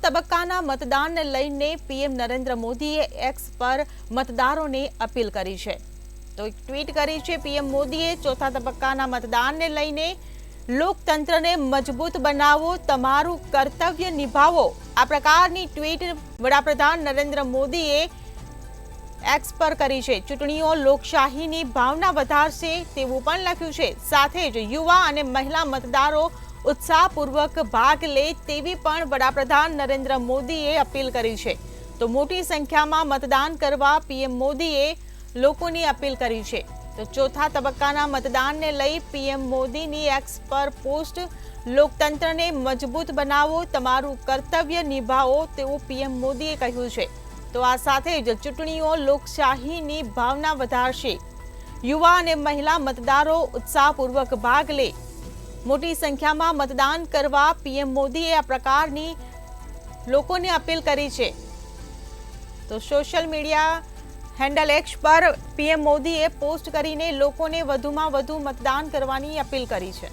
તબક્કાના મતદાનને લઈને પીએમ નરેન્દ્ર મોદીએ એક્સ પર મતદારોને અપીલ કરી છે। તો એક ટ્વીટ કરી છે પીએમ મોદીએ ચોથા તબક્કાના મતદાનને લઈને લોકતંત્રને મજબૂત બનાવો, તમારું કર્તવ્ય નિભાવો। આ પ્રકારની ટ્વીટ વડાપ્રધાન નરેન્દ્ર મોદીએ એક્સ પર કરી છે। ચૂંટણીઓ લોકશાહીની ભાવના વધારશે તેવું પણ લખ્યું છે। સાથે જ યુવા અને મહિલા મતદારો उत्साहपूर्वक भाग ले तेवी पण वडाप्रधान नरेंद्र मोदीए अपील करी छे। तो मोटी संख्या में मतदान करवा पीएम मोदीए लोकोनी अपील करी छे। तो चौथा तबक्काना मतदान ने लई पीएम मोदीनी एक्स पर पोस्ट लोकतंत्र ने मजबूत बनावो, तमारू कर्तव्य निभावो तेवुं पीएम मोदीए कह्युं छे। तो आ साथे ज चूंटणीओ लोकशाहीनी भावना वधारशे। युवा अने महिला मतदारो उत्साहपूर्वक भाग ले मोटी संख्या में मतदान करवा पीएम मोदीए आ प्रकारनी लोकोने अपील करी छे। तो सोशल मीडिया हेन्डल एक्स पर पीएम मोदीए पोस्ट करीने लोकोने वधुमां वधु मतदान करवानी अपील करी छे।